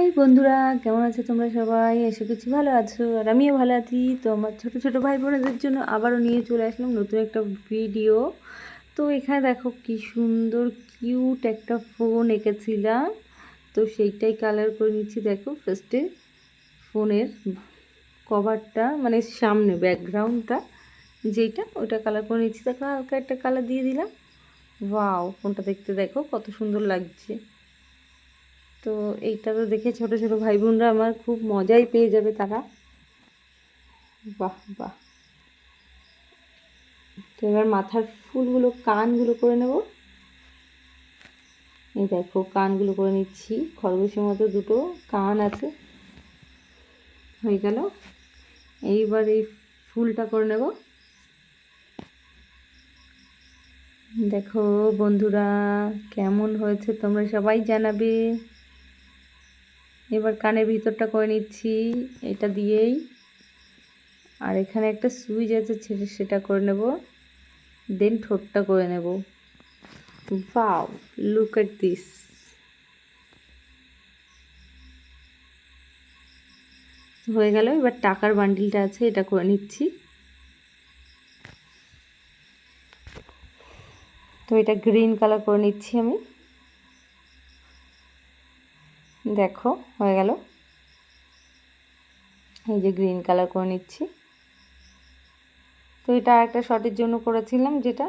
High বন্ধুরা, কেমন আছো তোমরা সবাই? এসে করছি ভালো আছো, আর আমিও ভালো আছি। তো আমার ছোটো ছোটো ভাই বোনেদের জন্য আবারও নিয়ে চলে আসলাম নতুন একটা ভিডিও। তো এখানে দেখো কি সুন্দর কিউট একটা ফোন এঁকেছিলাম, তো সেইটাই কালার করে নিচ্ছি। দেখো ফার্স্টে ফোনের কভারটা মানে সামনে ব্যাকগ্রাউন্ডটা যেইটা ওইটা কালার করে নিচ্ছি। দেখো হালকা একটা কালার দিয়ে দিলাম। ওয়াও, ফোনটা দেখতে দেখো কত সুন্দর লাগছে। তো এইটা তো দেখে ছোটো ছোটো ভাই বোনরা আমার খুব মজাই পেয়ে যাবে তারা। বাহ বাহ। তো এবার মাথার ফুলগুলো কানগুলো করে নেব। এই দেখো কানগুলো করে নিচ্ছি, খরগোশের মতো দুটো কান আছে। হয়ে গেল। এইবার এই ফুলটা করে নেব। দেখো বন্ধুরা কেমন হয়েছে তোমরা সবাই জানাবে। এবার কানের ভিতরটা করে নিচ্ছি এটা দিয়েই, আর এখানে একটা সুইচ আছে সেটা করে নেব। দেন ঠোঁটটা করে নেব। Wow, look at this. হয়ে গেল। এবার টাকার বান্ডিলটা আছে এটা করে নিচ্ছি। তো এটা গ্রিন কালার করে নিচ্ছি আমি। দেখো হয়ে গেল। এই যে গ্রিন কালার করে নিচ্ছি। তো এটা একটা শটের জন্য করেছিলাম, যেটা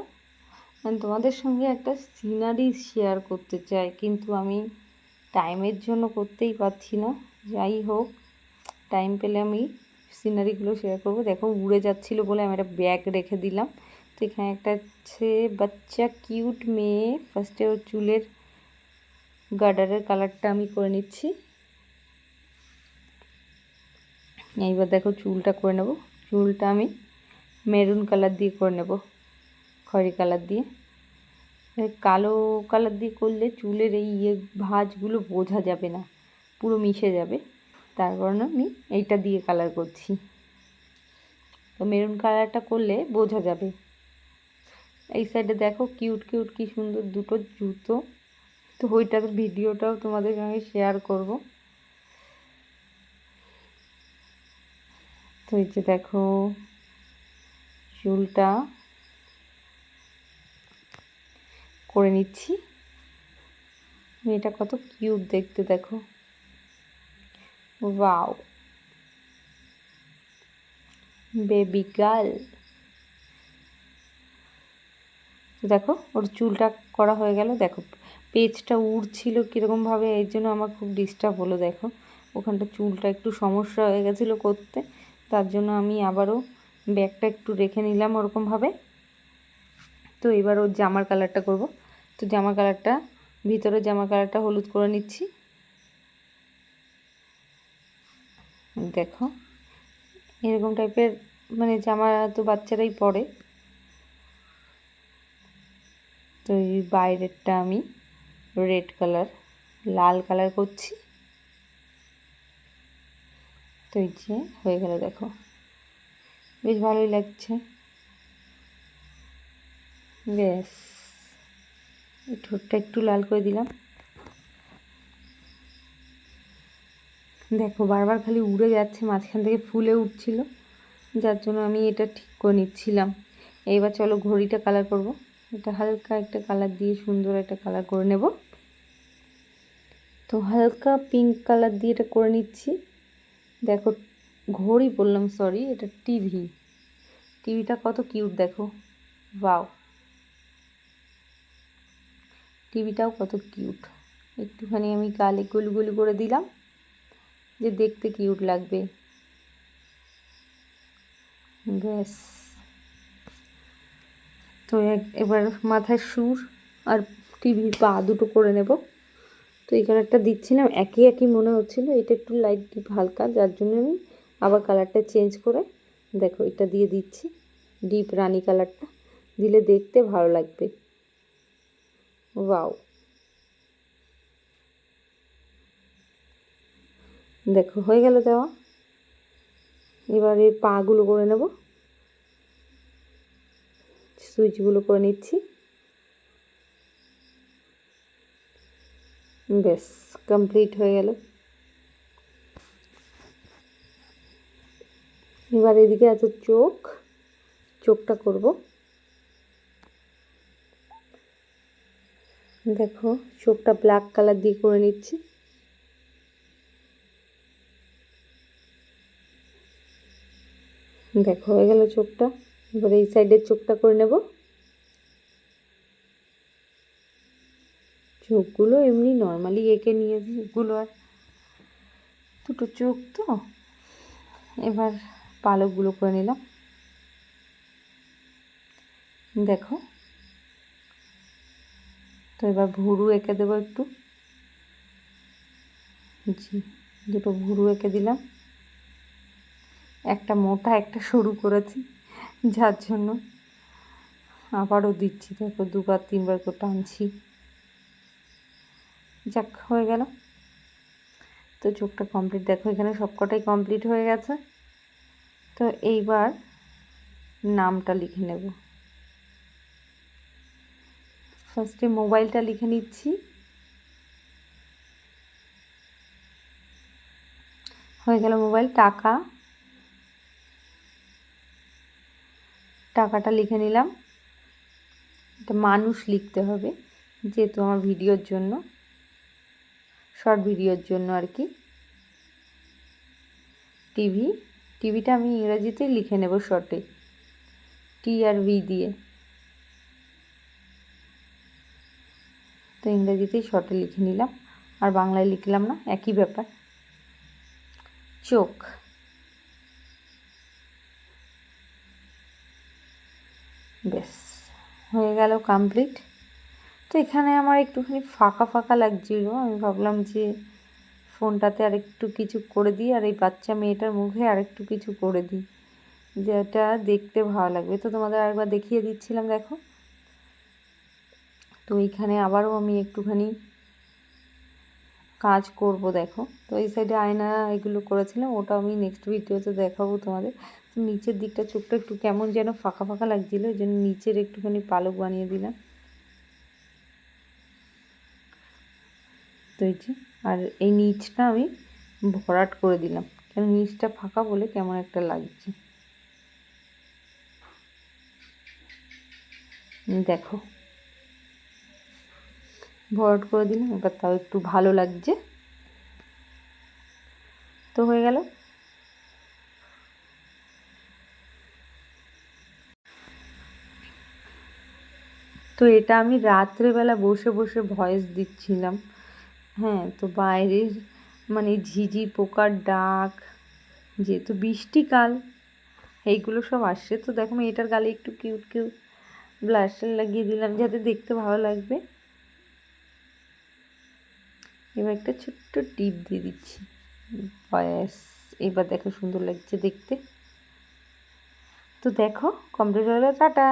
আমি তোমাদের সঙ্গে একটা সিনারি শেয়ার করতে চাই, কিন্তু আমি টাইমের জন্য করতেই পারছি না। যাই হোক, টাইম পেলে আমি সিনারিগুলো শেয়ার করবো। দেখো উড়ে যাচ্ছিলো বলে আমি একটা ব্যাগ রেখে দিলাম। তো এখানে একটা আছে বাচ্চা কিউট মেয়ে। ফার্স্টে ওর চুলের গার্ডারের কালারটা আমি করে নিচ্ছি। এইবার দেখো চুলটা করে নেব। চুলটা আমি মেরুন কালার দিয়ে করে নেব, খয়েরি কালার দিয়ে। কালো কালার দিয়ে করলে চুলের এই ভাঁজগুলো বোঝা যাবে না, পুরো মিশে যাবে। তার কারণে আমি এইটা দিয়ে কালার করছি। তো মেরুন কালারটা করলে বোঝা যাবে। এই সাইডে দেখো কিউট কিউট কি সুন্দর দুটো জুতো। তো ওইটার ভিডিওটাও তোমাদের সঙ্গে শেয়ার করব। তো এই যে দেখো চুলটা করে নিচ্ছি। মেয়েটা কত কিউট দেখতে, দেখো। Wow, baby girl. তো দেখো ওর চুলটা করা হয়ে গেল। দেখো পেজটা উড়ছিল কীরকমভাবে, এর জন্য আমার খুব ডিস্টার্ব হলো। দেখো ওখানটা চুলটা একটু সমস্যা হয়ে গেছিলো করতে, তার জন্য আমি আবারও ব্যাগটা একটু রেখে নিলাম ওরকমভাবে। তো এবার ওর জামার কালারটা করব। তো জামার কালারটা, ভিতরে জামার কালারটা হলুদ করে নিচ্ছি। দেখো এরকম টাইপের মানে জামা তো বাচ্চারাই পরে। তো এই বাইরেরটা আমি রেড কালার, লাল কালার করছি। তো এই যে হয়ে গেল। দেখো বেশ ভালোই লাগছে। ব্যাস, এই ঠোঁটটা একটু লাল করে দিলাম। দেখো বারবার খালি উড়ে যাচ্ছে, মাঝখান থেকে ফুলে উঠছিল, যার জন্য আমি এটা ঠিক করে নিচ্ছিলাম। এইবার চলো ঘড়িটা কালার করব। এটা হালকা একটা কালার দিয়ে সুন্দর একটা কালার করে নেব। তো হালকা পিঙ্ক কালার দিয়ে এটা করে নিচ্ছি। দেখো ঘড়ি বললাম, সরি, এটা টিভি। টিভিটা কত কিউট দেখো। ওয়াও, টিভিটাও কত কিউট। একটুখানি আমি গালে গুলগুলি করে দিলাম যে দেখতে কিউট লাগবে। ব্যাস। তো এবার মাথায় সুর আর টিভির পা দুটো করে নেব। তো এই কালারটা দিচ্ছিলাম, একই একই মনে হচ্ছিলো, এটা একটু লাইট ডিপ হালকা, যার জন্য আমি আবার কালারটা চেঞ্জ করে দেখো এটা দিয়ে দিচ্ছি। ডিপ রানি কালারটা দিলে দেখতে ভালো লাগবে। ওয়াও, দেখো হয়ে গেল দেওয়া। এবার এই পাগুলো করে নেব, সুইচগুলো করে নিচ্ছি। ব্যাস কমপ্লিট হয়ে গেল। এবার এদিকে আছে চোখটা করব। দেখো চোখটা ব্ল্যাক কালার দিয়ে করে নিচ্ছি। দেখো হয়ে গেল চোখটা। এবার এই সাইডের চোখটা করে নেব। চোখগুলো এমনি নর্মালি এঁকে নিয়েছি, এগুলো আর দুটো চোখ তো। এবার পালকগুলো করে নিলাম। দেখো তো এবার ভুরু এঁকে দেবো একটু। জি, দুটো ভুরু এঁকে দিলাম। একটা মোটা একটা সরু করেছি, যার জন্য আবারও দিচ্ছি। দেখো 2-3 বার করে টানছি। যাক হয়ে গেল। তো চোখটা কমপ্লিট। দেখো এখানে সবকটাই কমপ্লিট হয়ে গেছে। তো এইবার নামটা লিখে নেব। ফার্স্টে মোবাইলটা লিখে নিচ্ছি। হয়ে গেল মোবাইল। টাকাটা লিখে নিলাম। এটা মানুষ লিখতে হবে, যেহেতু আমার ভিডিওর জন্য, শর্ট ভিডিওর জন্য আর কি। টিভিটা আমি ইংরেজিতেই লিখে নেব শর্টে, টি আর ভি দিয়ে। তো ইংরেজিতেই শর্টে লিখে নিলাম, আর বাংলায় লিখলাম না, একই ব্যাপার। চোখ। বেশ হয়ে গেল কমপ্লিট। তো এখানে আমার একটুখানি ফাঁকা ফাঁকা লাগছিল। আমি ভাবলাম যে ফোনটাতে আরেকটু কিছু করে দিই, আর এই বাচ্চা মেয়েটার মুখে আরেকটু কিছু করে দিই, যেটা দেখতে ভালো লাগবে। তো তোমাদের আরেকবার দেখিয়ে দিচ্ছিলাম। দেখো তো এইখানে আবারও আমি একটুখানি কাজ করব। দেখো তো এই সাইডে আয়না এগুলো করেছিলাম, ওটা আমি নেক্সট ভিডিওতে দেখাবো তোমাদের। তো নিচের দিকটা চোখটা একটু কেমন যেন ফাঁকা ফাঁকা লাগছিলো, ওই জন্য নিচের একটুখানি পালক বানিয়ে দিলাম। তো এই যে, আর এই নিচটা আমি ভরাট করে দিলাম, কেন নিচটা ফাঁকা বলে কেমন একটা লাগছে। দেখো ভরাট করে দিলাম, এবার তাও একটু ভালো লাগছে। তো হয়ে গেল। তো এটা আমি রাত্রেবেলা বসে বসে ভয়েস দিচ্ছিলাম। হ্যাঁ, তো বাইরের মানে ঝিঝি পোকার ডাক, যেহেতু বৃষ্টিকাল, এইগুলো সব আসছে। তো দেখো আমি এটার গালে একটু কিউট ব্লাশার লাগিয়ে দিলাম, যাতে দেখতে ভালো লাগবে। এবার একটা ছোট্ট টিপ দিয়ে দিচ্ছি, ব্যাস। এবার দেখো সুন্দর লাগছে দেখতে। তো দেখো কমপ্লিট হয়ে গেল। টাটা।